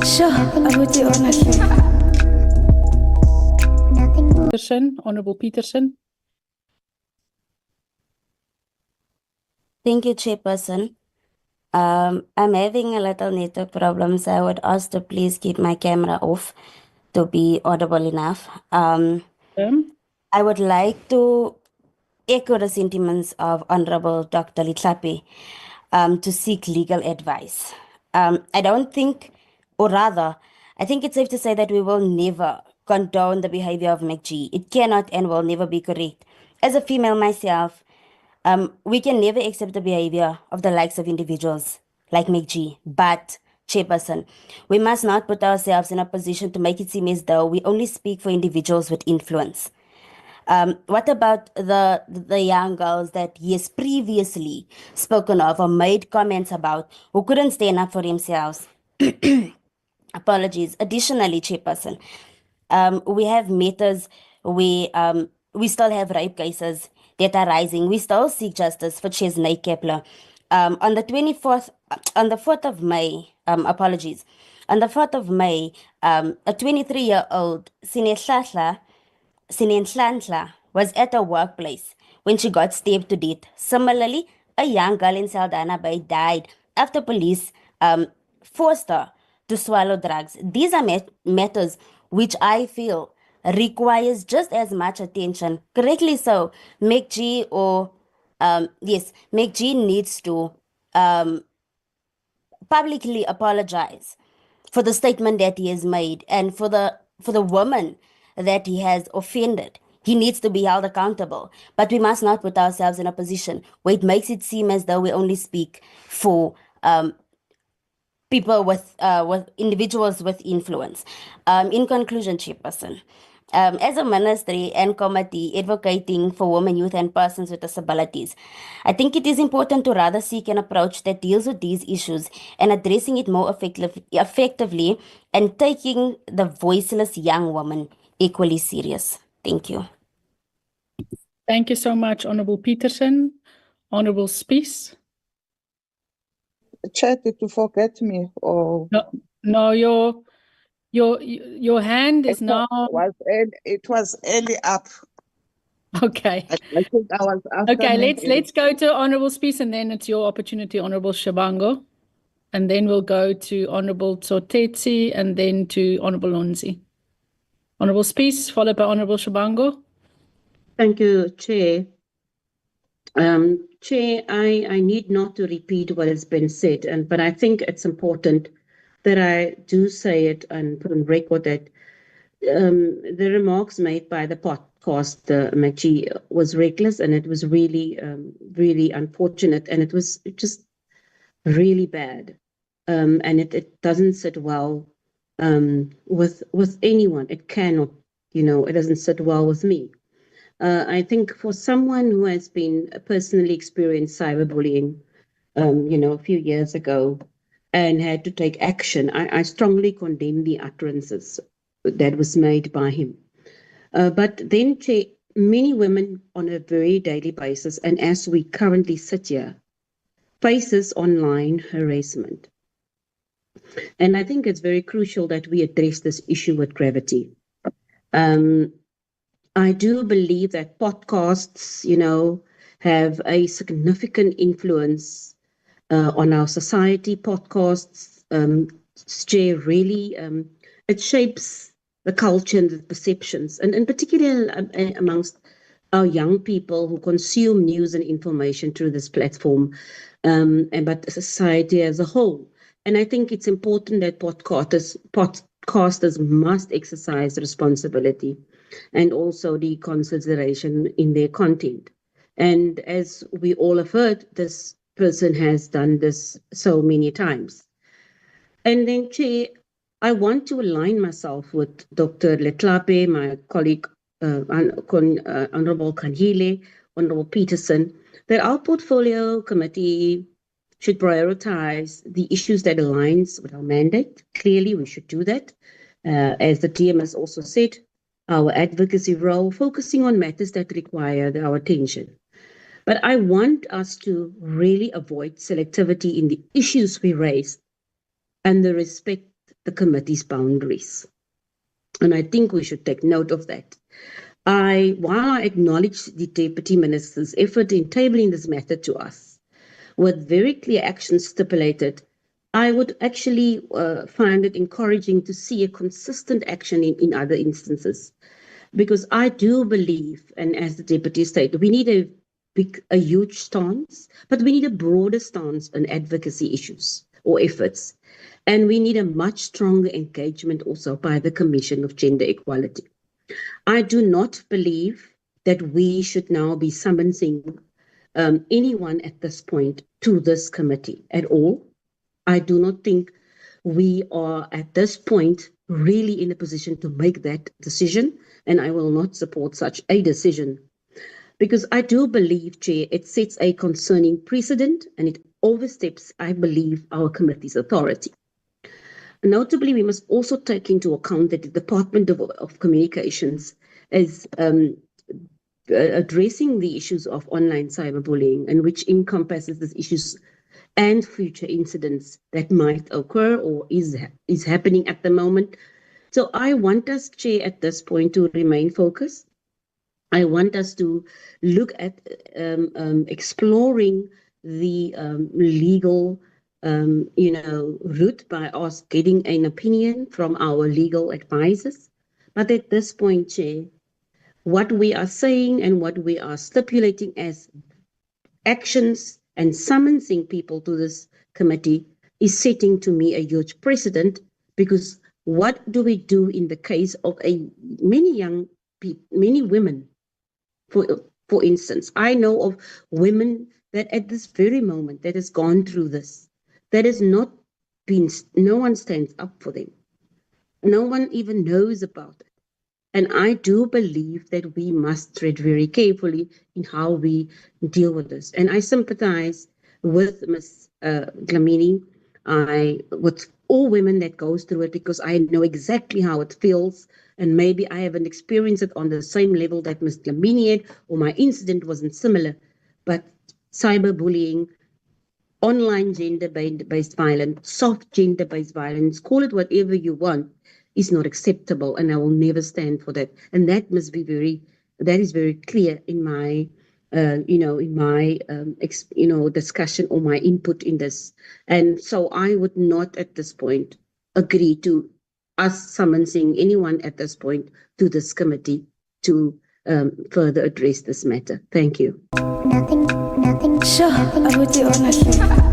Sure, abuti honestly. Petersen, Honorable Petersen. Thank you, Chairperson. I'm having a little network problems. I would ask to please keep my camera off to be audible enough. I would like to echo the sentiments of Honorable Dr. Litlapi to seek legal advice. I don't think, or rather, I think it's safe to say that we will never condone the behavior of Macg. It cannot and will never be correct. As a female myself, we can never accept the behavior of the likes of individuals like Macg. But, Chairperson, we must not put ourselves in a position to make it seem as though we only speak for individuals with influence. What about the young girls that he has previously spoken of or made comments about who couldn't stand up for themselves? Apologies. Additionally, Chairperson, we have matters where we still have rape cases that are rising. We still seek justice for Chesney Kepler. On the 24th, on the 4th of May, apologies, on the 4th of May, a 23-year-old Sinenhlanhla was at a workplace when she got stabbed to death. Similarly, a young girl in Saldanha Bay died after police forced her to swallow drugs. These are matters which I feel requires just as much attention. Correctly so, Macg or Macg needs to publicly apologize for the statement that he has made and for the woman that he has offended. He needs to be held accountable. But we must not put ourselves in a position where it makes it seem as though we only speak for people with individuals with influence. In conclusion, Chairperson, as a ministry and committee advocating for women, youth, and persons with disabilities, I think it is important to rather seek an approach that deals with these issues and addressing it more effectively and taking the voiceless young woman equally serious. Thank you. Thank you so much, Honorable Petersen. Honorable Spies. Chair, did you forget me? Or No, your hand is now. it was early up. Okay. I think I was after. Okay, let's go to Honorable Spies, and then it's your opportunity, Honorable Shabango. And then we'll go to Honorable Tsotetsi and then to Honorable Lonzi. Honorable Spies, followed by Honorable Shabango. Thank you, Chair. Chair, I need not to repeat what has been said, but I think it's important that I do say it and put on record that the remarks made by the podcast, Macg, was reckless, and it was really, really unfortunate, and it was just really bad, and it doesn't sit well with anyone. It cannot, it doesn't sit well with me. I think for someone who has been personally experienced cyberbullying, a few years ago and had to take action, I strongly condemn the utterances that was made by him. But then many women on a very daily basis, and as we currently sit here, faces online harassment. And I think it's very crucial that we address this issue with gravity. I do believe that podcasts, have a significant influence on our society. Podcasts really, it shapes the culture and the perceptions, and in particular amongst our young people who consume news and information through this platform, but society as a whole. And I think it's important that podcasters must exercise responsibility and also the consideration in their content. And as we all have heard, this person has done this so many times. And then, Chair, I want to align myself with Dr. Letlape, my colleague, Honorable Kanhile, Honorable Petersen, that our portfolio committee should prioritize the issues that aligns with our mandate. Clearly, we should do that. As the TM has also said, our advocacy role, focusing on matters that require our attention. But I want us to really avoid selectivity in the issues we raise and the respect the committee's boundaries. And I think we should take note of that. While I acknowledge the Deputy Minister's effort in tabling this matter to us, with very clear actions stipulated, I would actually find it encouraging to see a consistent action in other instances. Because I do believe, and as the Deputy stated, we need a huge stance, but we need a broader stance on advocacy issues or efforts. And we need a much stronger engagement also by the Commission of Gender Equality. I do not believe that we should now be summoning anyone at this point to this committee at all. I do not think we are at this point really in a position to make that decision, and I will not support such a decision. Because I do believe, Chair, it sets a concerning precedent and it oversteps, I believe, our committee's authority. Notably, we must also take into account that the Department of Communications is addressing the issues of online cyberbullying, and which encompasses these issues and future incidents that might occur or is happening at the moment. So I want us, Chair, at this point to remain focused. I want us to look at exploring the legal route by us getting an opinion from our legal advisors. But at this point, Chair, what we are saying and what we are stipulating as actions and summoning people to this committee is setting to me a huge precedent, because what do we do in the case of many women? For instance, I know of women that at this very moment that has gone through this, that has not been, no one stands up for them. No one even knows about it. And I do believe that we must tread very carefully in how we deal with this. And I sympathize with Ms. Dlamini, with all women that goes through it, because I know exactly how it feels. And maybe I haven't experienced it on the same level that Ms. Dlamini had, or my incident wasn't similar. But cyberbullying, online gender-based violence, soft gender-based violence, call it whatever you want, is not acceptable, and I will never stand for that. And that is very clear in my, discussion or my input in this. And so I would not at this point agree to us summoning anyone at this point to this committee to further address this matter. Thank you. Nothing. Sure. I would do honestly.